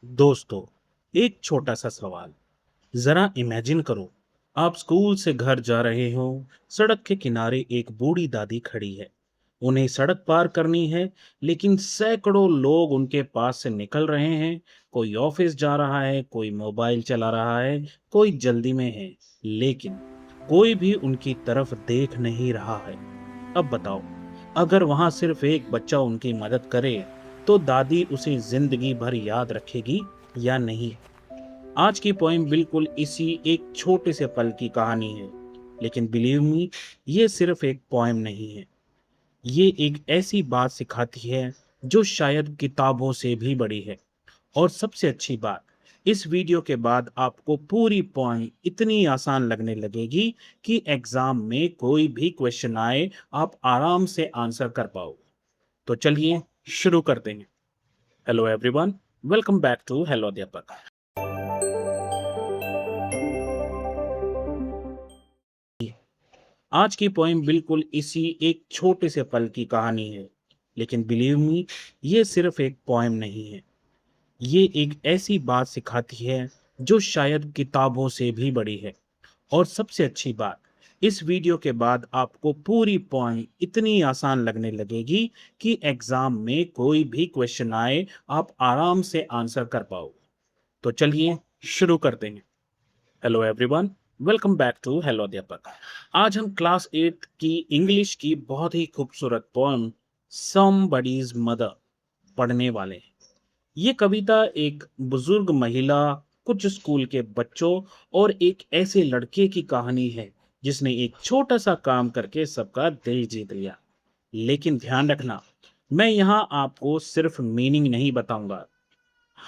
दोस्तों, एक छोटा सा सवाल। जरा इमेजिन करो, आप स्कूल से घर जा रहे हो। सड़क के किनारे एक बूढ़ी दादी खड़ी है। उन्हें सड़क पार करनी है, लेकिन सैकड़ों लोग उनके पास से निकल रहे हैं। कोई ऑफिस जा रहा है, कोई मोबाइल चला रहा है, कोई जल्दी में है, लेकिन कोई भी उनकी तरफ देख नहीं रहा है। अब बताओ, अगर वहां सिर्फ एक बच्चा उनकी मदद करे, तो दादी उसे जिंदगी भर याद रखेगी या नहीं? आज की पोएम बिल्कुल इसी एक छोटे से पल की कहानी है। लेकिन बिलीव मी, ये सिर्फ एक पोएम नहीं है। ये एक ऐसी बात सिखाती है जो शायद किताबों से भी बड़ी है। और सबसे अच्छी बात, इस वीडियो के बाद आपको पूरी पोएम इतनी आसान लगने लगेगी कि एग्जाम में कोई भी क्वेश्चन आए, आप आराम से आंसर कर पाओ। तो चलिए शुरू करते हैं। Hello everyone, welcome back to hello Adhyapak. आज की पोएम बिल्कुल इसी एक छोटे से पल की कहानी है। लेकिन बिलीव मी, ये सिर्फ एक पोएम नहीं है। ये एक ऐसी बात सिखाती है जो शायद किताबों से भी बड़ी है। और सबसे अच्छी बात, इस वीडियो के बाद आपको पूरी पोएम इतनी आसान लगने लगेगी कि एग्जाम में कोई भी क्वेश्चन आए, आप आराम से आंसर कर पाओ। तो चलिए शुरू करते हैं। Hello everyone, welcome back to hello Adhyapak. आज हम क्लास 8 की इंग्लिश की बहुत ही खूबसूरत पोएम समबडीज मदर पढ़ने वाले हैं। ये कविता एक बुजुर्ग महिला, कुछ स्कूल के बच्चों और एक ऐसे लड़के की कहानी है जिसने एक छोटा सा काम करके सबका दिल जीत लिया। लेकिन ध्यान रखना, मैं यहाँ आपको सिर्फ मीनिंग नहीं बताऊंगा।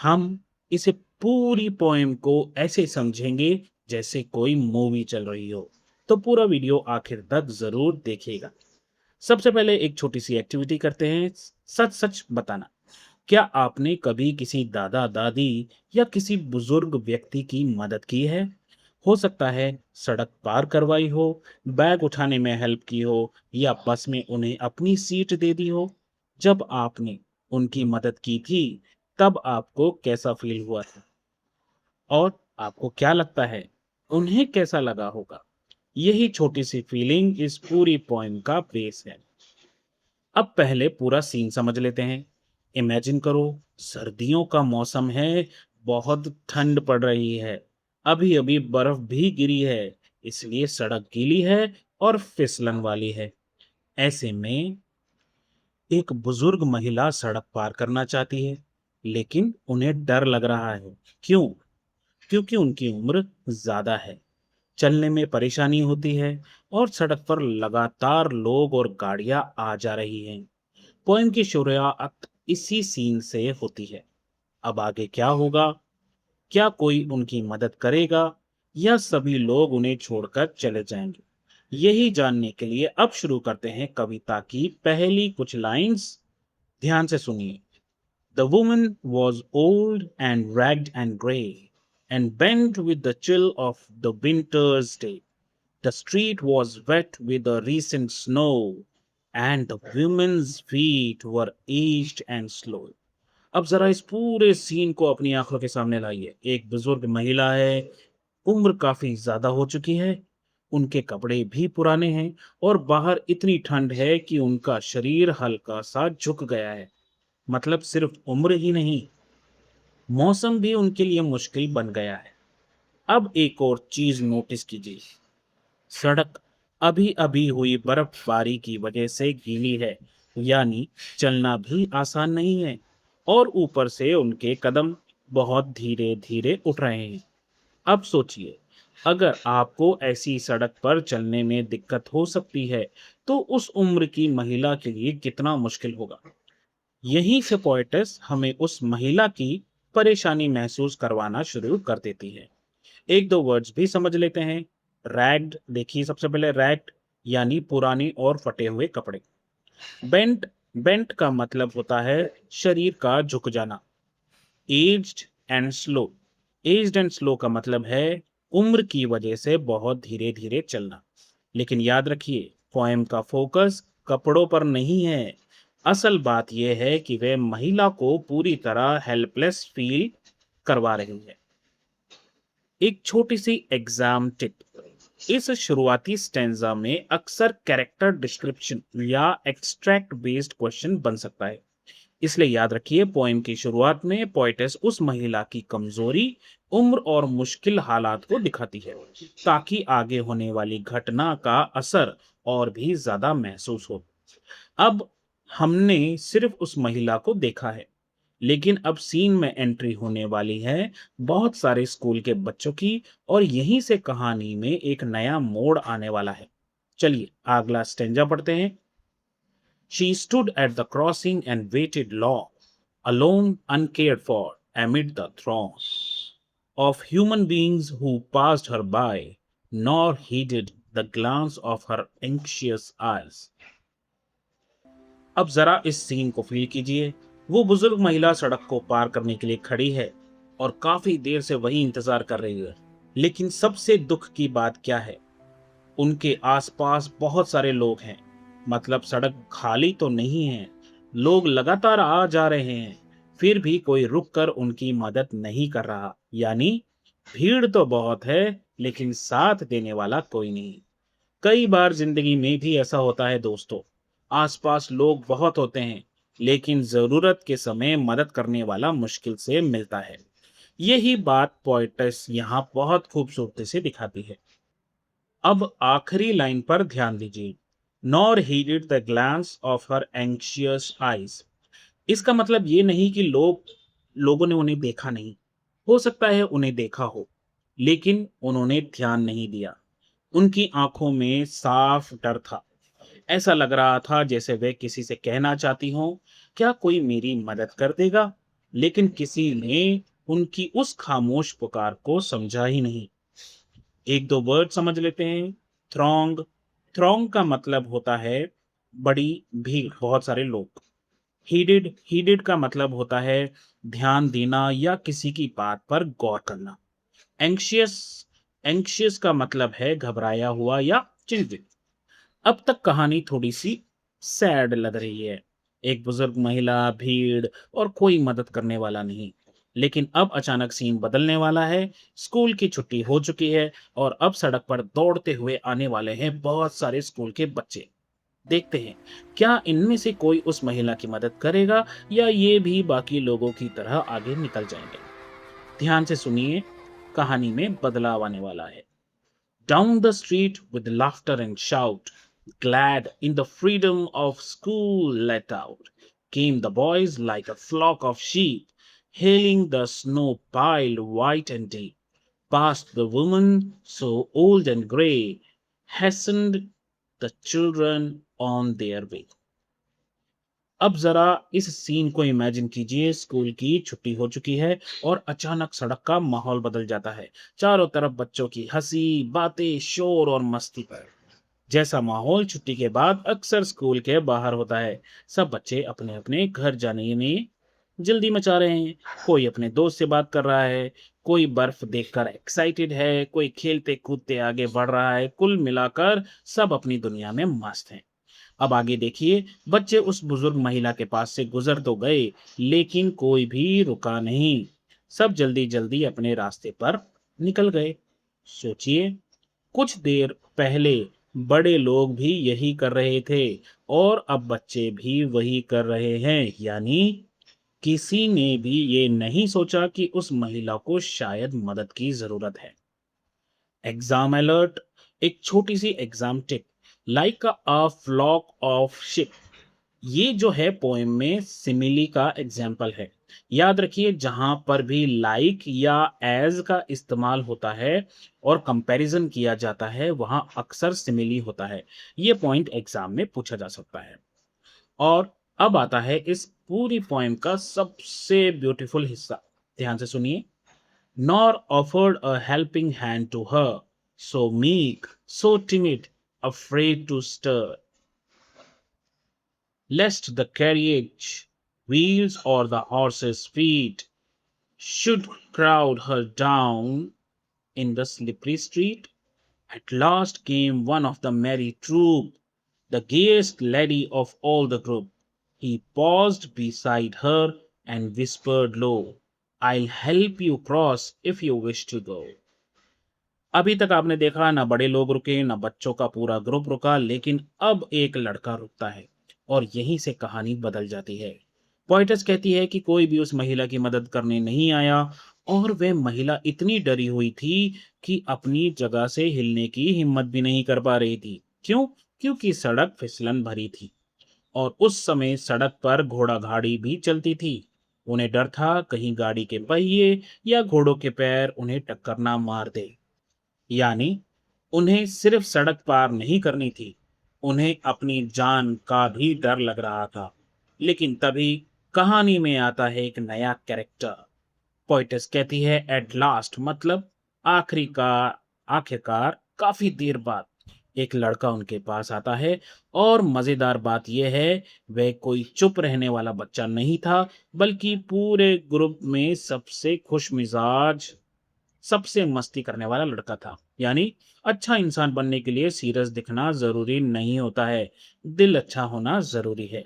हम इसे पूरी पोएम को ऐसे समझेंगे जैसे कोई मूवी चल रही हो। तो पूरा वीडियो आखिर तक जरूर देखिएगा। सबसे पहले एक छोटी सी एक्टिविटी करते हैं। सच सच बताना, क्या आपने कभी किसी दादा दादी या किसी बुजुर्ग व्यक्ति की मदद की है? हो सकता है सड़क पार करवाई हो, बैग उठाने में हेल्प की हो, या बस में उन्हें अपनी सीट दे दी हो। जब आपने उनकी मदद की थी, तब आपको कैसा फील हुआ था? और आपको क्या लगता है, उन्हें कैसा लगा होगा? यही छोटी सी फीलिंग इस पूरी पोएम का बेस है। अब पहले पूरा सीन समझ लेते हैं। इमेजिन करो, सर्दियों का मौसम है, बहुत ठंड पड़ रही है। अभी अभी बर्फ भी गिरी है, इसलिए सड़क गीली है और फिसलन वाली है। ऐसे में एक बुजुर्ग महिला सड़क पार करना चाहती है, लेकिन उन्हें डर लग रहा है। क्यों? क्योंकि उनकी उम्र ज्यादा है, चलने में परेशानी होती है, और सड़क पर लगातार लोग और गाड़ियां आ जा रही हैं। पोएम की शुरुआत इसी सीन से होती है। अब आगे क्या होगा? क्या कोई उनकी मदद करेगा, या सभी लोग उन्हें छोड़कर चले जाएंगे? यही जानने के लिए अब शुरू करते हैं कविता की पहली कुछ लाइंस। ध्यान से सुनिए। The woman was old and ragged and gray, and bent with the chill of the winter's day. The street was wet with the recent snow, and the women's feet were aged and slow. अब जरा इस पूरे scene को अपनी आंखों के सामने लाइए। एक बुजुर्ग महिला है, उम्र काफी ज्यादा हो चुकी है, उनके कपड़े भी पुराने हैं, और बाहर इतनी ठंड है कि उनका शरीर हल्का सा झुक गया है। मतलब सिर्फ उम्र ही नहीं, मौसम भी उनके लिए मुश्किल बन गया है। अब एक और चीज नोटिस कीजिए। सड़क अभी अभी हुई बर्फबारी की वजह से गीली है, यानी चलना भी आसान नहीं है। और ऊपर से उनके कदम बहुत धीरे धीरे उठ रहे हैं। अब सोचिए, अगर आपको ऐसी सड़क पर चलने में दिक्कत हो सकती है, तो उस उम्र की महिला के लिए कितना मुश्किल होगा। यहीं से पोएटस हमें उस महिला की परेशानी महसूस करवाना शुरू कर देती है। एक दो वर्ड्स भी समझ लेते हैं। रैग्ड, देखिए सबसे पहले रैग्ड यानी पुरानी और फटे हुए कपड़े। बेंट, बेंट का मतलब होता है शरीर का झुक जाना। Aged and slow, aged and slow का मतलब है उम्र की वजह से बहुत धीरे धीरे चलना। लेकिन याद रखिए, पोएम का फोकस कपड़ों पर नहीं है। असल बात यह है कि वह महिला को पूरी तरह हेल्पलेस फील करवा रही है। एक छोटी सी एग्जाम टिप, इस शुरुआती स्टेंजा में अक्सर कैरेक्टर डिस्क्रिप्शन या एक्सट्रैक्ट बेस्ड क्वेश्चन बन सकता है। इसलिए याद रखिए, पोएम की शुरुआत में पोएटेस उस महिला की कमजोरी, उम्र और मुश्किल हालात को दिखाती है, ताकि आगे होने वाली घटना का असर और भी ज्यादा महसूस हो। अब हमने सिर्फ उस महिला को देखा है, लेकिन अब सीन में एंट्री होने वाली है बहुत सारे स्कूल के बच्चों की, और यहीं से कहानी में एक नया मोड़ आने वाला है। चलिए अगला स्टेंजा पढ़ते हैं। She stood at the crossing and waited long, alone, uncared for, amid the throng of human beings who passed her by, nor heeded the glance of her anxious eyes. अब जरा इस सीन को feel कीजिए। वो बुजुर्ग महिला सड़क को पार करने के लिए खड़ी है और काफी देर से वही इंतजार कर रही है। लेकिन सबसे दुख की बात क्या है, उनके आसपास बहुत सारे लोग हैं। मतलब सड़क खाली तो नहीं है, लोग लगातार आ जा रहे हैं, फिर भी कोई रुक कर उनकी मदद नहीं कर रहा। यानी भीड़ तो बहुत है, लेकिन साथ देने वाला कोई नहीं। कई बार जिंदगी में भी ऐसा होता है दोस्तों, आसपास लोग बहुत होते हैं, लेकिन जरूरत के समय मदद करने वाला मुश्किल से मिलता है। यही बात पोएटस यहाँ बहुत खूबसूरती से दिखाती है। अब आखिरी लाइन पर ध्यान दीजिए, nor heeded the glance of her anxious eyes. इसका मतलब ये नहीं कि लोगों ने उन्हें देखा नहीं, हो सकता है उन्हें देखा हो, लेकिन उन्होंने ध्यान नहीं दिया। उनकी आंखों में साफ डर था। ऐसा लग रहा था जैसे वे किसी से कहना चाहती हों, क्या कोई मेरी मदद कर देगा? लेकिन किसी ने उनकी उस खामोश पुकार को समझा ही नहीं। एक दो वर्ड समझ लेते हैं। थ्रॉन्ग, थ्रॉन्ग का मतलब होता है बड़ी भीड़, बहुत सारे लोग। हीडेड, हीडेड का मतलब होता है ध्यान देना या किसी की बात पर गौर करना। एंक्शियस, एंक्शियस का मतलब है घबराया हुआ या चिंतित। अब तक कहानी थोड़ी सी सैड लग रही है। एक बुजुर्ग महिला, भीड़ और कोई मदद करने वाला नहीं। लेकिन अब अचानक सीन बदलने वाला है। स्कूल की छुट्टी हो चुकी है और अब सड़क पर दौड़ते हुए आने वाले हैं बहुत सारे स्कूल के बच्चे। देखते हैं क्या इनमें से कोई उस महिला की मदद करेगा या ये भी बाकी लोगों की तरह आगे निकल जाएंगे। ध्यान से सुनिए, कहानी में बदलाव आने वाला है। Down the street with laughter and shout, glad in the freedom of school let out, came the boys like a flock of sheep, hailing the snow piled white and deep. Past the woman so old and grey, hastened the children on their way. अब जरा इस scene को imagine कीजिए, school की छुट्टी हो चुकी है और अचानक सड़क का माहौल बदल जाता है। चारों तरफ बच्चों की हंसी, बातें, शोर और मस्ती पर जैसा माहौल छुट्टी के बाद अक्सर स्कूल के बाहर होता है। सब बच्चे अपने अपने घर जाने में जल्दी मचा रहे हैं। कोई अपने दोस्त से बात कर रहा है, कोई बर्फ देखकर एक्साइटेड है, कोई खेलते कूदते आगे बढ़ रहा है। कुल मिलाकर सब अपनी दुनिया में मस्त हैं। अब आगे देखिए, बच्चे उस बुजुर्ग महिला के पास से गुजर तो गए, लेकिन कोई भी रुका नहीं। सब जल्दी जल्दी अपने रास्ते पर निकल गए। सोचिए, कुछ देर पहले बड़े लोग भी यही कर रहे थे और अब बच्चे भी वही कर रहे हैं। यानी किसी ने भी ये नहीं सोचा कि उस महिला को शायद मदद की जरूरत है। एग्जाम अलर्ट, एक छोटी सी exam tip, like a flock of sheep. ये जो है पोएम में सिमिली का एग्जाम्पल है। याद रखिए, जहां पर भी लाइक या एज का इस्तेमाल होता है और कंपैरिजन किया जाता है, वहां अक्सर सिमिली होता है। ये पॉइंट एग्जाम में पूछा जा सकता है। और अब आता है इस पूरी पोएम का सबसे ब्यूटीफुल हिस्सा। ध्यान से सुनिए। Nor offered a helping hand to her, so meek, so timid, afraid to stir, lest the carriage wheels or the horse's feet should crowd her down in the slippery street. At last came one of the merry troop, the gayest lady of all the group. He paused beside her and whispered low, I'll help you cross if you wish to go. अभी तक आपने देखा ना बड़े लोग रुके, ना बच्चों का पूरा ग्रुप रुका, लेकिन अब एक लड़का रुकता है और यहीं से कहानी बदल जाती है। पोएटस कहती है कि कोई भी उस महिला की मदद करने नहीं आया और वह महिला इतनी डरी हुई थी कि अपनी जगह से हिलने की हिम्मत भी नहीं कर पा रही थी। क्यों? क्योंकि सड़क फिसलन भरी थी और उस समय सड़क पर घोड़ा गाड़ी भी चलती थी। उन्हें डर था कहीं गाड़ी के पहिए या घोड़ों के पैर उन्हें टक्कर ना मार दे। यानी उन्हें सिर्फ सड़क पार नहीं करनी थी, उन्हें अपनी जान का भी डर लग रहा था। लेकिन तभी कहानी में आता है एक नया कैरेक्टर। पोइटस कहती है एट लास्ट, मतलब आखिरकार काफी देर बाद एक लड़का उनके पास आता है। और मजेदार बात यह है, वह कोई चुप रहने वाला बच्चा नहीं था, बल्कि पूरे ग्रुप में सबसे खुश मिजाज, सबसे मस्ती करने वाला लड़का था। यानी अच्छा इंसान बनने के लिए सीरियस दिखना जरूरी नहीं होता है, दिल अच्छा होना जरूरी है।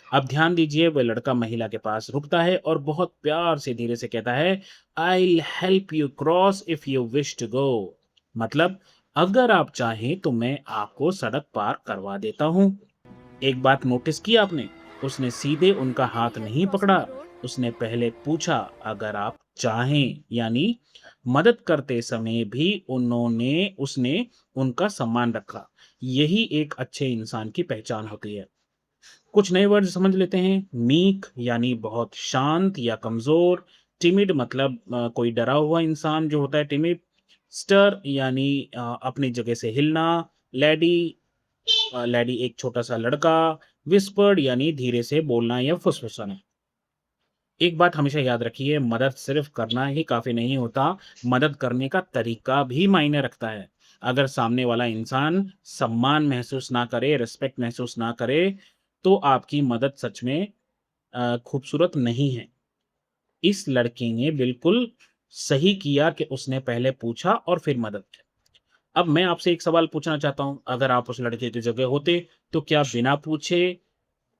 अब ध्यान दीजिए, वह लड़का महिला के पास रुकता है और बहुत प्यार से धीरे से कहता है, I help you cross if you wish to go. मतलब अगर आप चाहें तो मैं आपको सड़क पार करवा देता हूँ। एक बात नोटिस की आपने? उसने सीधे उनका हाथ नहीं पकड़ा, उसने पहले पूछा अगर आप चाहें। यानी मदद करते समय भी उसने उनका सम्मान रखा। यही एक अच्छे इंसान की पहचान होती है। कुछ नए वर्ड समझ लेते हैं। मीक यानी बहुत शांत या कमजोर। टिमिड मतलब कोई डरा हुआ इंसान जो होता है टिमिड। स्टर यानी अपनी जगह से हिलना। लैडी लैडी एक छोटा सा लड़का। विस्पर्ड यानी धीरे से बोलना या फुसफुसाना। एक बात हमेशा याद रखिए, मदद सिर्फ करना ही काफी नहीं होता, मदद करने का तरीका भी मायने रखता है। अगर सामने वाला इंसान सम्मान महसूस ना करे, रिस्पेक्ट महसूस ना करे, तो आपकी मदद सच में खूबसूरत नहीं है। इस लड़के ने बिल्कुल सही किया कि उसने पहले पूछा और फिर मदद की। अब मैं आपसे एक सवाल पूछना चाहता हूँ, अगर आप उस लड़के की जगह होते, तो क्या बिना पूछे,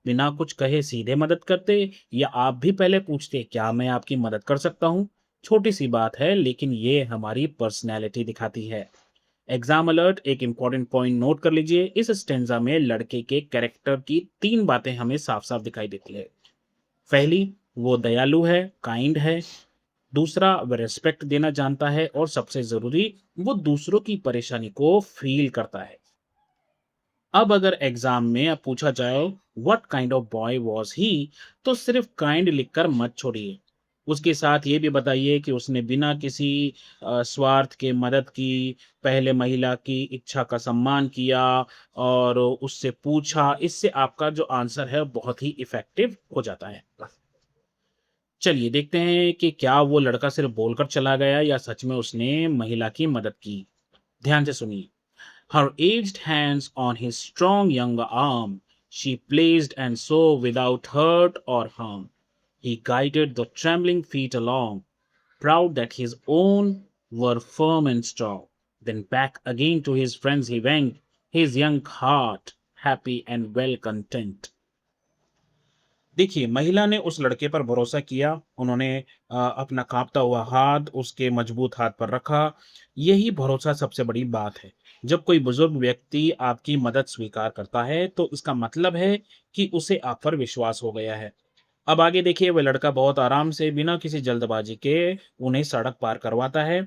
बिना कुछ कहे सीधे मदद करते, या आप भी पहले पूछते, क्या मैं आपकी मदद कर सकता हूँ? छोटी सी बात है, लेकिन ये हमारी पर्सनैलिटी दिखाती है। एग्जाम अलर्ट, एक इंपॉर्टेंट पॉइंट नोट कर लीजिए। इस स्टेंजा में लड़के के कैरेक्टर की 3 बातें हमें साफ-साफ दिखाई देती है। पहली, वो दयालु है, काइंड है। दूसरा, वह रिस्पेक्ट देना जानता है और सबसे ज़रूरी, वो दूसरों की परेशानी को फ़ील करता है। अब अगर एग्ज़ाम में अब पूछा जाए what kind of boy was he, तो सिर्फ़ काइंड लिखकर मत छोड़िए। उसके साथ ये भी बताइए कि उसने बिना किसी स्वार्थ के मदद की, पहले महिला की इच्छा का सम्मान किया और उससे पूछा। इससे आपका जो आंसर है बहुत ही इफ़ेक्टिव हो जाता है। चलिए देखते हैं कि क्या वो लड़का सिर्फ बोलकर चला गया या सच में उसने महिला की मदद की। ध्यान से सुनिए। Her aged hands on his strong younger arm she placed and so without hurt or harm. He guided the trembling feet along, proud that his own were firm and strong. Then back again to his friends he went, his young heart happy and well content. देखिए, महिला ने उस लड़के पर भरोसा किया। उन्होंने अपना काँपता हुआ हाथ उसके मजबूत हाथ पर रखा। यही भरोसा सबसे बड़ी बात है। जब कोई बुज़ुर्ग व्यक्ति आपकी मदद स्वीकार करता है, तो इसका मतलब है कि उसे आप पर विश्वास हो गया है। अब आगे देखिए, वह लड़का बहुत आराम से, बिना किसी जल्दबाजी के उन्हें सड़क पार करवाता है।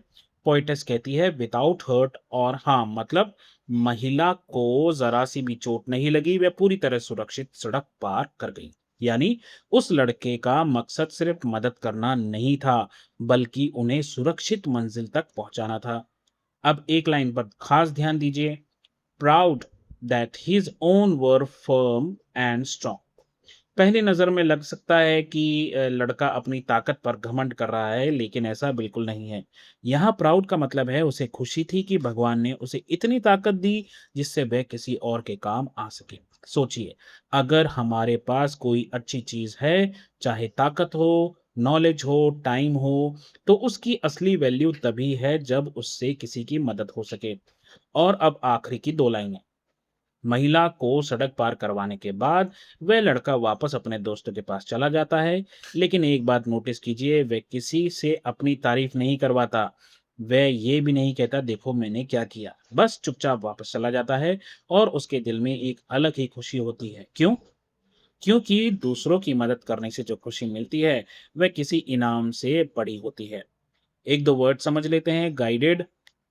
पोएटस कहती है विदाउट हर्ट और हार्म, मतलब महिला को ज़रा-सी भी चोट नहीं लगी, वह पूरी तरह सुरक्षित सड़क पार कर गई। यानी उस लड़के का मकसद सिर्फ मदद करना नहीं था, बल्कि उन्हें सुरक्षित मंजिल तक पहुंचाना था। अब एक लाइन पर खास ध्यान दीजिए, proud that his own were firm and strong. पहली नज़र में लग सकता है कि लड़का अपनी ताकत पर घमंड कर रहा है, लेकिन ऐसा बिल्कुल नहीं है। यहाँ प्राउड का मतलब है उसे खुशी थी कि भगवान ने उसे इतनी ताकत दी, जिससे वह किसी और के काम आ सके। सोचिए, अगर हमारे पास कोई अच्छी चीज़ है, चाहे ताकत हो, नॉलेज हो, टाइम हो, तो उसकी असली वैल्यू तभी है जब उससे किसी की मदद हो सके। और अब आखिरी की 2 लाइनें। महिला को सड़क पार करवाने के बाद वह लड़का वापस अपने दोस्तों के पास चला जाता है। लेकिन एक बात नोटिस कीजिए, वह किसी से अपनी तारीफ नहीं करवाता। वह ये भी नहीं कहता देखो मैंने क्या किया। बस चुपचाप वापस चला जाता है और उसके दिल में एक अलग ही खुशी होती है। क्यों? क्योंकि दूसरों की मदद करने से जो खुशी मिलती है वह किसी इनाम से बड़ी होती है। एक दो वर्ड समझ लेते हैं। गाइडेड,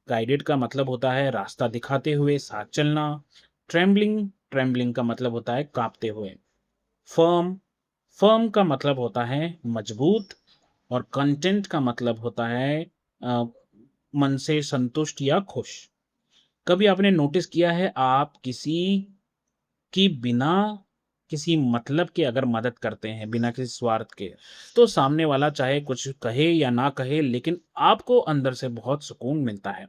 गाइडेड का मतलब होता है रास्ता दिखाते हुए साथ चलना। ट्रेम्बलिंग, ट्रेम्बलिंग का मतलब होता है कांपते हुए। फर्म, फर्म का मतलब होता है मजबूत। और कंटेंट का मतलब होता है अ, मन से संतुष्ट या खुश। कभी आपने नोटिस किया है आप किसी कि बिना किसी मतलब के अगर मदद करते हैं, बिना किसी स्वार्थ के, तो सामने वाला चाहे कुछ कहे या ना कहे, लेकिन आपको अंदर से बहुत सुकून मिलता है।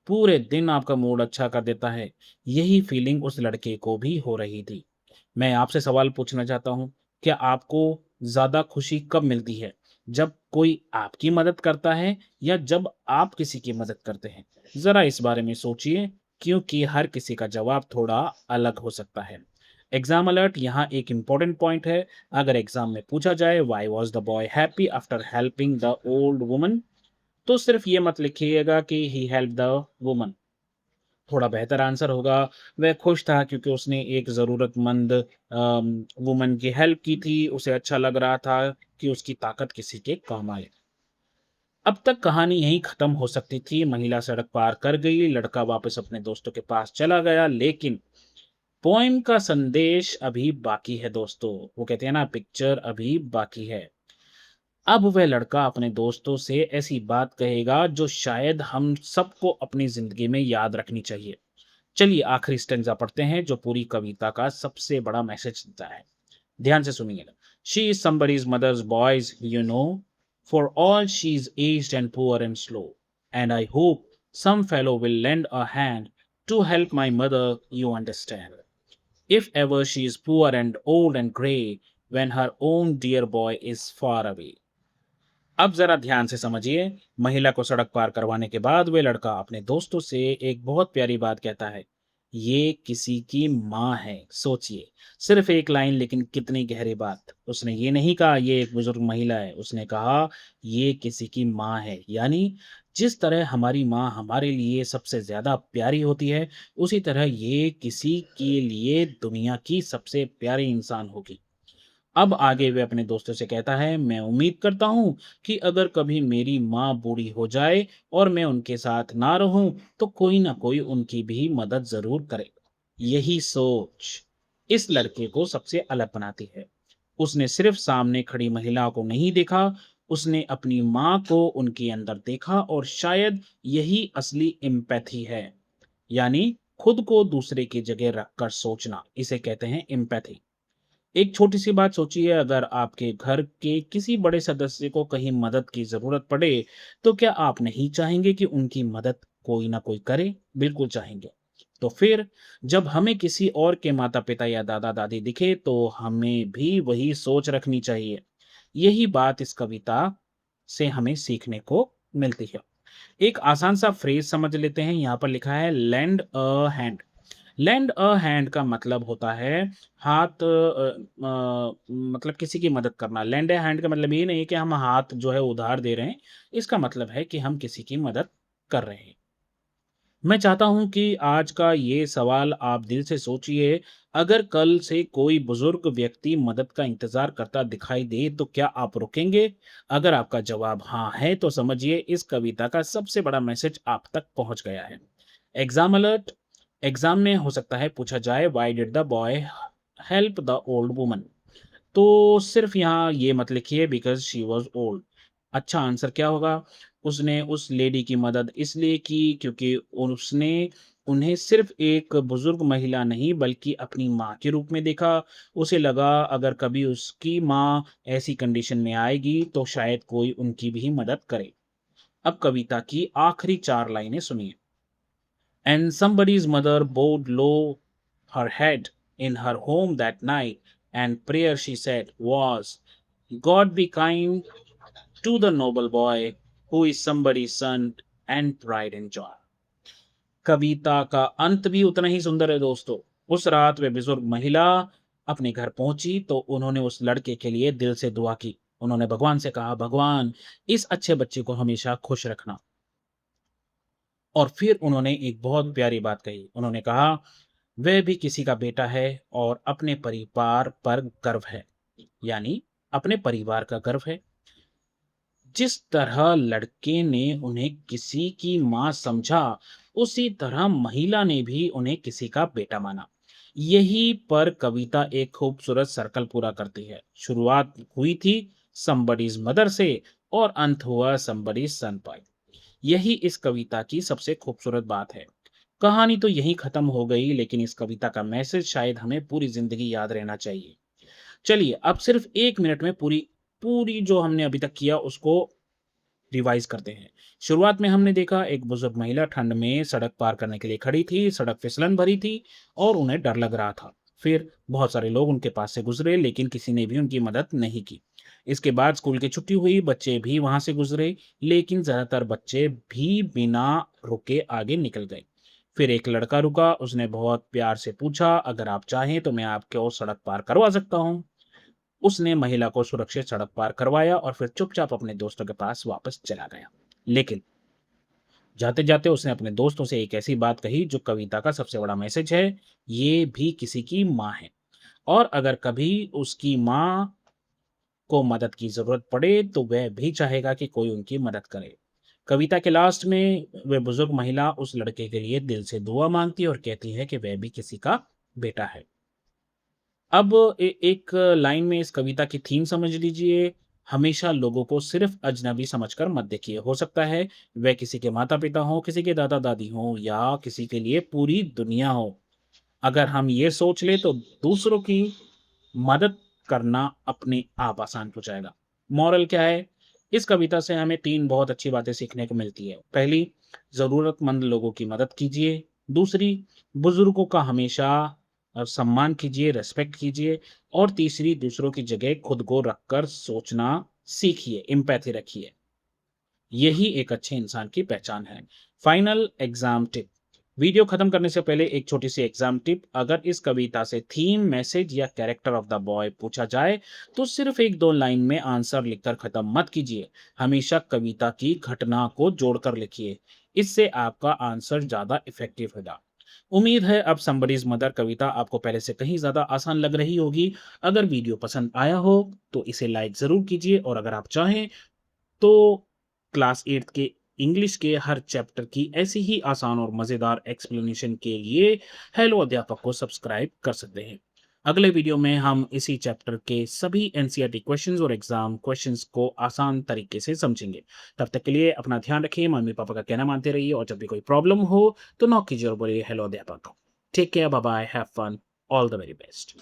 पूरे दिन आपका मूड अच्छा कर देता है। यही फीलिंग उस लड़के को भी हो रही थी। मैं आपसे सवाल पूछना चाहता हूँ, क्या आपको ज़्यादा खुशी कब मिलती है? जब कोई आपकी मदद करता है या जब आप किसी की मदद करते हैं? ज़रा इस बारे में सोचिए, क्योंकि हर किसी का जवाब थोड़ा अलग हो सकता है। एग्ज़ाम अलर्ट, यहाँ एक इम्पोर्टेंट पॉइंट है। अगर एग्ज़ाम में पूछा जाए why was the boy happy after helping the old woman? तो सिर्फ़ ये मत लिखिएगा कि ही हेल्प्ड द वुमन। थोड़ा बेहतर आंसर होगा, वह खुश था क्योंकि उसने एक ज़रूरतमंद वुमन की हेल्प की थी। उसे अच्छा लग रहा था कि उसकी ताकत किसी के काम आए। अब तक कहानी यहीं खत्म हो सकती थी। महिला सड़क पार कर गई, लड़का वापस अपने दोस्तों के पास चला गया, लेकिन पोएम का संदेश अभी बाकी है दोस्तों। वो कहते हैं ना, पिक्चर अभी बाकी है। अब वह लड़का अपने दोस्तों से ऐसी बात कहेगा जो शायद हम सबको अपनी जिंदगी में याद रखनी चाहिए। चलिए आखिरी स्टेंजा पढ़ते हैं जो पूरी कविता का सबसे बड़ा मैसेज देता है। ध्यान से सुनिएगा। She is somebody's mother's boys, you know, for all she's aged and poor and slow. And I hope some fellow will lend a hand to help my mother, you understand. If ever she is poor and old and grey, when her own dear boy is far away. अब जरा ध्यान से समझिए। महिला को सड़क पार करवाने के बाद वे लड़का अपने दोस्तों से एक बहुत प्यारी बात कहता है। ये किसी की माँ है। सोचिए, सिर्फ एक लाइन, लेकिन कितनी गहरी बात। उसने ये नहीं कहा ये एक बुजुर्ग महिला है, उसने कहा ये किसी की माँ है। यानी जिस तरह हमारी माँ हमारे लिए सबसे ज्यादा प्यारी होती है, उसी तरह ये किसी के लिए दुनिया की सबसे प्यारी इंसान होगी। अब आगे वे अपने दोस्तों से कहता है, मैं उम्मीद करता हूँ कि अगर कभी मेरी माँ बूढ़ी हो जाए और मैं उनके साथ ना रहूं, तो कोई ना कोई उनकी भी मदद जरूर करे। यही सोच इस लड़के को सबसे अलग बनाती है। उसने सिर्फ सामने खड़ी महिला को नहीं देखा, उसने अपनी माँ को उनके अंदर देखा, और शायद यही असली एम्पैथी है। यानी खुद को दूसरे की जगह रखकर सोचना, इसे कहते हैं एम्पैथी। एक छोटी-सी बात सोचिए, अगर आपके घर के किसी बड़े सदस्य को कहीं मदद की ज़रूरत पड़े, तो क्या आप नहीं चाहेंगे कि उनकी मदद कोई ना कोई करे? बिल्कुल चाहेंगे। तो फिर जब हमें किसी और के माता-पिता या दादा-दादी दिखे, तो हमें भी वही सोच रखनी चाहिए। यही बात इस कविता से हमें सीखने को मिलती है। एक आसान सा फ्रेज़ समझ लेते हैं, यहाँ पर लिखा है lend a hand. Lend a hand का मतलब होता है हाथ, मतलब किसी की मदद करना। लेंड अ हैंड का मतलब ये नहीं है कि हम हाथ जो है उधार दे रहे हैं। इसका मतलब है कि हम किसी की मदद कर रहे हैं। मैं चाहता हूं कि आज का ये सवाल आप दिल से सोचिए। अगर कल से कोई बुजुर्ग व्यक्ति मदद का इंतजार करता दिखाई दे, तो क्या आप रुकेंगे? अगर आपका जवाब हाँ है, तो समझिए इस कविता का सबसे बड़ा मैसेज आप तक पहुंच गया है। एग्जाम अलर्ट, एग्जाम में हो सकता है पूछा जाए why did the boy help the old woman? तो सिर्फ यहाँ ये मत लिखिए बिकॉज़ शी वाज़ ओल्ड। अच्छा आंसर क्या होगा? उसने उस लेडी की मदद इसलिए की क्योंकि उसने उन्हें सिर्फ एक बुज़ुर्ग महिला नहीं बल्कि अपनी माँ के रूप में देखा। उसे लगा अगर कभी उसकी माँ ऐसी कंडीशन में आएगी तो शायद कोई उनकी भी मदद करे। अब कविता की आखिरी 4 लाइनें सुनिए। And somebody's mother bowed low her head in her home that night, and prayer she said was, God be kind to the noble boy who is somebody's son and pride and joy. कविता का अंत भी उतना ही सुंदर है दोस्तों। उस रात वे बुजुर्ग महिला अपने घर पहुंची तो उन्होंने उस लड़के के लिए दिल से दुआ की। उन्होंने भगवान से कहा, भगवान इस अच्छे बच्चे को हमेशा खुश रखना। और फिर उन्होंने एक बहुत प्यारी बात कही। उन्होंने कहा, वह भी किसी का बेटा है और अपने परिवार पर गर्व है। यानी अपने परिवार का गर्व है। जिस तरह लड़के ने उन्हें किसी की माँ समझा, उसी तरह महिला ने भी उन्हें किसी का बेटा माना। यही पर कविता एक खूबसूरत सर्कल पूरा करती है। शुरुआत हुई थी somebody's मदर से और अंत हुआ somebody's सन पर। यही इस कविता की सबसे खूबसूरत बात है। कहानी तो यहीं खत्म हो गई, लेकिन इस कविता का मैसेज शायद हमें पूरी जिंदगी याद रहना चाहिए। चलिए अब सिर्फ 1 मिनट में पूरी पूरी जो हमने अभी तक किया उसको रिवाइज करते हैं। शुरुआत में हमने देखा एक बुजुर्ग महिला ठंड में सड़क पार करने के लिए खड़ी थी। सड़क फिसलन भरी थी और उन्हें डर लग रहा था। फिर बहुत सारे लोग उनके पास से गुजरे, लेकिन किसी ने भी उनकी मदद नहीं की। इसके बाद स्कूल की छुट्टी हुई, बच्चे भी वहां से गुजरे, लेकिन ज्यादातर बच्चे भी बिना रुके आगे निकल गए। फिर एक लड़का रुका, उसने बहुत प्यार से पूछा, अगर आप चाहें तो मैं आपको सड़क पार करवा सकता हूँ। उसने महिला को सुरक्षित सड़क पार करवाया और फिर चुपचाप अपने दोस्तों के पास वापस चला गया। लेकिन जाते जाते उसने अपने दोस्तों से एक ऐसी बात कही जो कविता का सबसे बड़ा मैसेज है। ये भी किसी की माँ है और अगर कभी उसकी माँ को मदद की जरूरत पड़े तो वह भी चाहेगा कि कोई उनकी मदद करे। कविता के लास्ट में वह बुजुर्ग महिला उस लड़के के लिए दिल से दुआ मांगती है और कहती है कि वह भी किसी का बेटा है। अब एक लाइन में इस कविता की थीम समझ लीजिए। हमेशा लोगों को सिर्फ अजनबी समझकर मत देखिए। हो सकता है वह किसी के माता-पिता हों, किसी के दादा-दादी हों या किसी के लिए पूरी दुनिया हो। अगर हम ये सोच लें तो दूसरों की मदद करना अपने आप आसान हो जाएगा। मॉरल क्या है? इस कविता से हमें 3 बहुत अच्छी बातें सीखने को मिलती है। पहली, ज़रूरतमंद लोगों की मदद कीजिए। दूसरी, बुजुर्गों का हमेशा सम्मान कीजिए, रिस्पेक्ट कीजिए। और तीसरी, दूसरों की जगह खुद को रखकर सोचना सीखिए, एम्पैथी रखिए। यही एक अच्छे इंसान की पहचान है। Final exam tip. वीडियो खत्म करने से पहले एक छोटी सी एग्जाम टिप। अगर इस कविता से थीम, मैसेज या कैरेक्टर ऑफ द बॉय पूछा जाए तो सिर्फ 1-2 लाइन में आंसर लिखकर खत्म मत कीजिए। हमेशा कविता की घटना को जोड़कर लिखिए। इससे आपका आंसर ज्यादा इफेक्टिव होगा। उम्मीद है अब समबडीज मदर कविता आपको पहले से कहीं ज्यादा आसान लग रही होगी। अगर वीडियो पसंद आया हो तो इसे लाइक जरूर कीजिए और अगर आप चाहें तो क्लास 8 के इंग्लिश के हर चैप्टर की ऐसी ही आसान और मज़ेदार एक्सप्लेनेशन के लिए हेलो अध्यापक को सब्सक्राइब कर सकते हैं। अगले वीडियो में हम इसी चैप्टर के सभी एनसीईआरटी क्वेश्चंस और एग्जाम क्वेश्चंस को आसान तरीके से समझेंगे। तब तक के लिए अपना ध्यान रखिए, मम्मी पापा का कहना मानते रहिए और जब भी कोई प्रॉब्लम हो तो नॉक कीजिए और बोलिए hello Adhyapak. Take care, bye bye, have fun, all the very best.